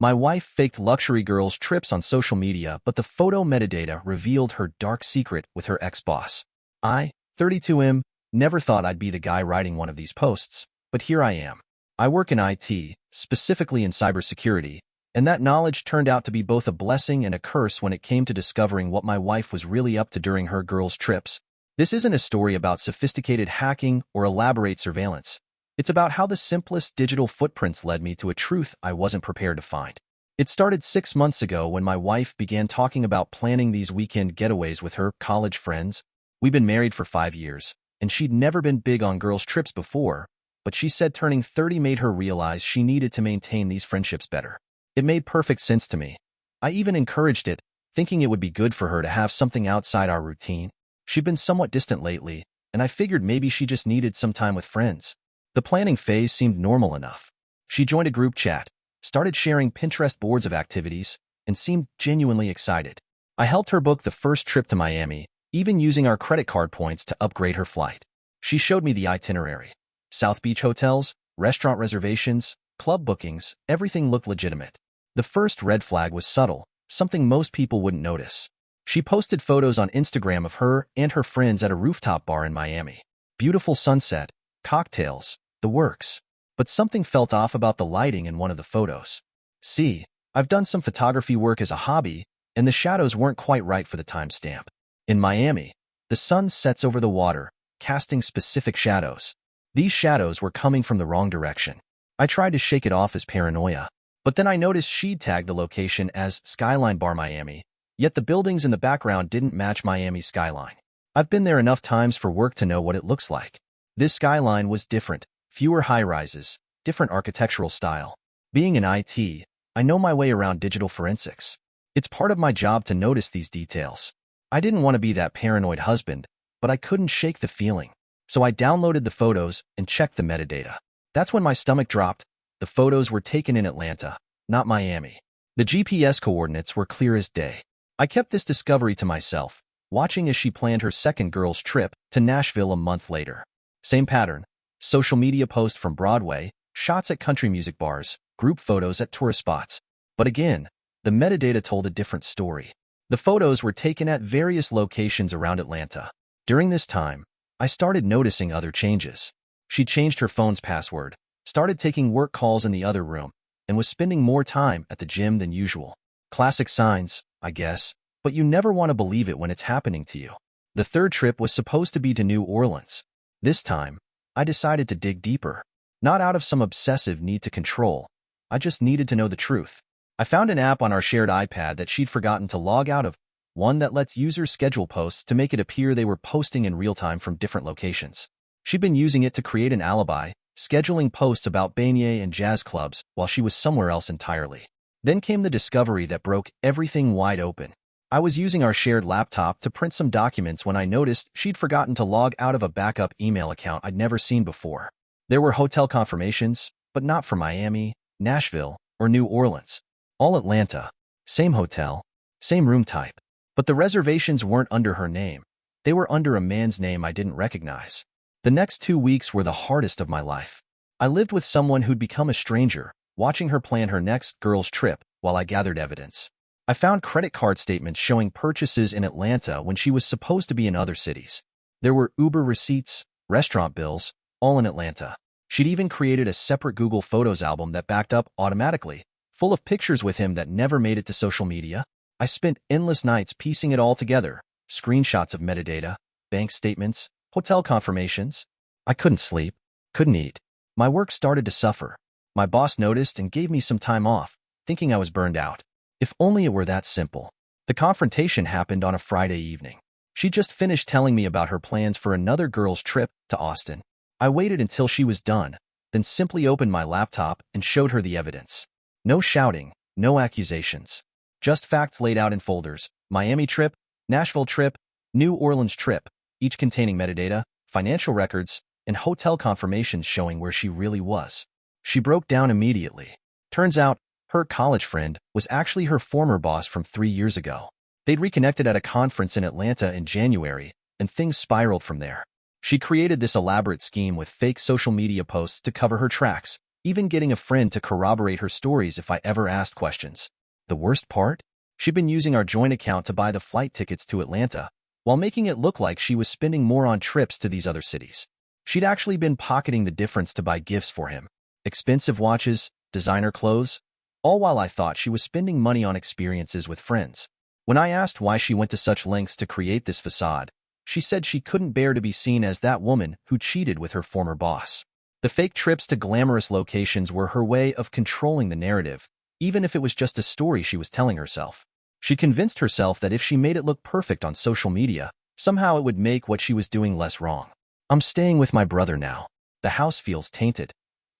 My wife faked luxury girls' trips on social media, but the photo metadata revealed her dark secret with her ex-boss. I, 32M, never thought I'd be the guy writing one of these posts, but here I am. I work in IT, specifically in cybersecurity, and that knowledge turned out to be both a blessing and a curse when it came to discovering what my wife was really up to during her girls' trips. This isn't a story about sophisticated hacking or elaborate surveillance. It's about how the simplest digital footprints led me to a truth I wasn't prepared to find. It started 6 months ago when my wife began talking about planning these weekend getaways with her college friends. We've been married for 5 years, and she'd never been big on girls' trips before, but she said turning 30 made her realize she needed to maintain these friendships better. It made perfect sense to me. I even encouraged it, thinking it would be good for her to have something outside our routine. She'd been somewhat distant lately, and I figured maybe she just needed some time with friends. The planning phase seemed normal enough. She joined a group chat, started sharing Pinterest boards of activities, and seemed genuinely excited. I helped her book the first trip to Miami, even using our credit card points to upgrade her flight. She showed me the itinerary. South Beach hotels, restaurant reservations, club bookings, everything looked legitimate. The first red flag was subtle, something most people wouldn't notice. She posted photos on Instagram of her and her friends at a rooftop bar in Miami. Beautiful sunset, cocktails, the works. But something felt off about the lighting in one of the photos. See, I've done some photography work as a hobby, and the shadows weren't quite right for the timestamp. In Miami, the sun sets over the water, casting specific shadows. These shadows were coming from the wrong direction. I tried to shake it off as paranoia, but then I noticed she'd tagged the location as Skyline Bar Miami, yet the buildings in the background didn't match Miami's skyline. I've been there enough times for work to know what it looks like. This skyline was different, fewer high-rises, different architectural style. Being in IT, I know my way around digital forensics. It's part of my job to notice these details. I didn't want to be that paranoid husband, but I couldn't shake the feeling. So I downloaded the photos and checked the metadata. That's when my stomach dropped. The photos were taken in Atlanta, not Miami. The GPS coordinates were clear as day. I kept this discovery to myself, watching as she planned her second girls' trip to Nashville a month later. Same pattern, social media posts from Broadway, shots at country music bars, group photos at tourist spots. But again, the metadata told a different story. The photos were taken at various locations around Atlanta. During this time, I started noticing other changes. She changed her phone's password, started taking work calls in the other room, and was spending more time at the gym than usual. Classic signs, I guess, but you never want to believe it when it's happening to you. The third trip was supposed to be to New Orleans. This time, I decided to dig deeper. Not out of some obsessive need to control. I just needed to know the truth. I found an app on our shared iPad that she'd forgotten to log out of, one that lets users schedule posts to make it appear they were posting in real time from different locations. She'd been using it to create an alibi, scheduling posts about beignet and jazz clubs while she was somewhere else entirely. Then came the discovery that broke everything wide open. I was using our shared laptop to print some documents when I noticed she'd forgotten to log out of a backup email account I'd never seen before. There were hotel confirmations, but not for Miami, Nashville, or New Orleans. All Atlanta. Same hotel, same room type. But the reservations weren't under her name. They were under a man's name I didn't recognize. The next 2 weeks were the hardest of my life. I lived with someone who'd become a stranger, watching her plan her next girls' trip while I gathered evidence. I found credit card statements showing purchases in Atlanta when she was supposed to be in other cities. There were Uber receipts, restaurant bills, all in Atlanta. She'd even created a separate Google Photos album that backed up automatically, full of pictures with him that never made it to social media. I spent endless nights piecing it all together, screenshots of metadata, bank statements, hotel confirmations. I couldn't sleep, couldn't eat. My work started to suffer. My boss noticed and gave me some time off, thinking I was burned out. If only it were that simple. The confrontation happened on a Friday evening. She just finished telling me about her plans for another girls' trip to Austin. I waited until she was done, then simply opened my laptop and showed her the evidence. No shouting, no accusations. Just facts laid out in folders. Miami trip, Nashville trip, New Orleans trip, each containing metadata, financial records, and hotel confirmations showing where she really was. She broke down immediately. Turns out, her college friend was actually her former boss from 3 years ago. They'd reconnected at a conference in Atlanta in January, and things spiraled from there. She created this elaborate scheme with fake social media posts to cover her tracks, even getting a friend to corroborate her stories if I ever asked questions. The worst part? She'd been using our joint account to buy the flight tickets to Atlanta, while making it look like she was spending more on trips to these other cities. She'd actually been pocketing the difference to buy gifts for him. Expensive watches, designer clothes, all while I thought she was spending money on experiences with friends. When I asked why she went to such lengths to create this facade, she said she couldn't bear to be seen as that woman who cheated with her former boss. The fake trips to glamorous locations were her way of controlling the narrative, even if it was just a story she was telling herself. She convinced herself that if she made it look perfect on social media, somehow it would make what she was doing less wrong. I'm staying with my brother now. The house feels tainted.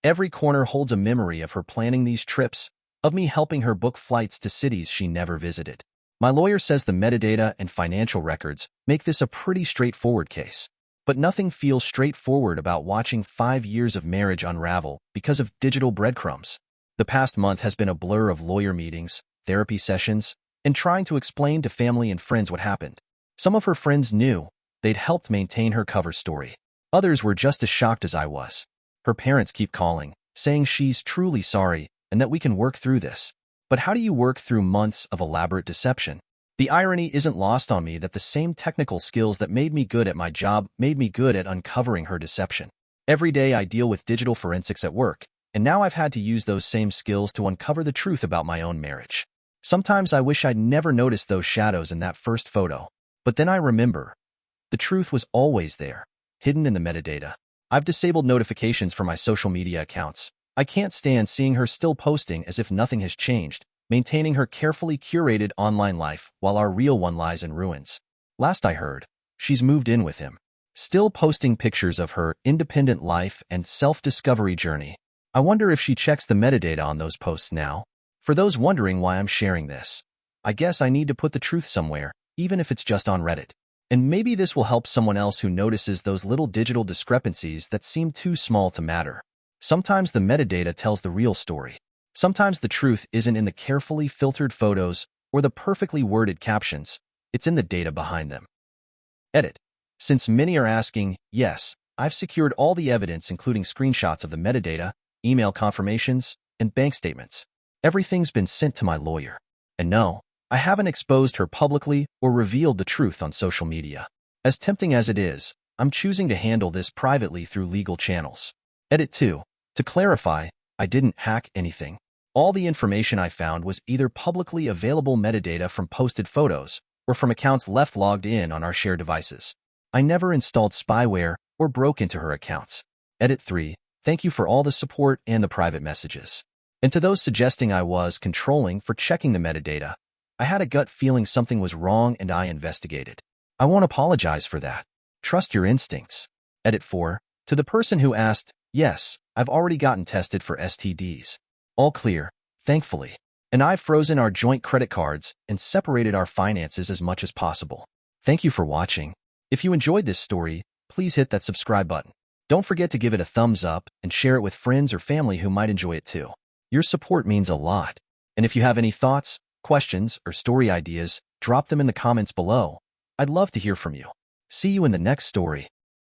Every corner holds a memory of her planning these trips, of me helping her book flights to cities she never visited. My lawyer says the metadata and financial records make this a pretty straightforward case. But nothing feels straightforward about watching 5 years of marriage unravel because of digital breadcrumbs. The past month has been a blur of lawyer meetings, therapy sessions, and trying to explain to family and friends what happened. Some of her friends knew. They'd helped maintain her cover story. Others were just as shocked as I was. Her parents keep calling, saying she's truly sorry and that we can work through this. But how do you work through months of elaborate deception? The irony isn't lost on me that the same technical skills that made me good at my job made me good at uncovering her deception. Every day I deal with digital forensics at work, and now I've had to use those same skills to uncover the truth about my own marriage. Sometimes I wish I'd never noticed those shadows in that first photo. But then I remember. The truth was always there, hidden in the metadata. I've disabled notifications for my social media accounts. I can't stand seeing her still posting as if nothing has changed, maintaining her carefully curated online life while our real one lies in ruins. Last I heard, she's moved in with him, still posting pictures of her independent life and self-discovery journey. I wonder if she checks the metadata on those posts now. For those wondering why I'm sharing this, I guess I need to put the truth somewhere, even if it's just on Reddit. And maybe this will help someone else who notices those little digital discrepancies that seem too small to matter. Sometimes the metadata tells the real story. Sometimes the truth isn't in the carefully filtered photos or the perfectly worded captions. It's in the data behind them. Edit. Since many are asking, yes, I've secured all the evidence including screenshots of the metadata, email confirmations, and bank statements. Everything's been sent to my lawyer. And no, I haven't exposed her publicly or revealed the truth on social media. As tempting as it is, I'm choosing to handle this privately through legal channels. Edit 2. To clarify, I didn't hack anything. All the information I found was either publicly available metadata from posted photos or from accounts left logged in on our shared devices. I never installed spyware or broke into her accounts. Edit 3. Thank you for all the support and the private messages. And to those suggesting I was controlling for checking the metadata, I had a gut feeling something was wrong and I investigated. I won't apologize for that. Trust your instincts. Edit 4. To the person who asked, yes, I've already gotten tested for STDs. All clear, thankfully. And I've frozen our joint credit cards and separated our finances as much as possible. Thank you for watching. If you enjoyed this story, please hit that subscribe button. Don't forget to give it a thumbs up and share it with friends or family who might enjoy it too. Your support means a lot. And if you have any thoughts, questions, or story ideas, drop them in the comments below. I'd love to hear from you. See you in the next story.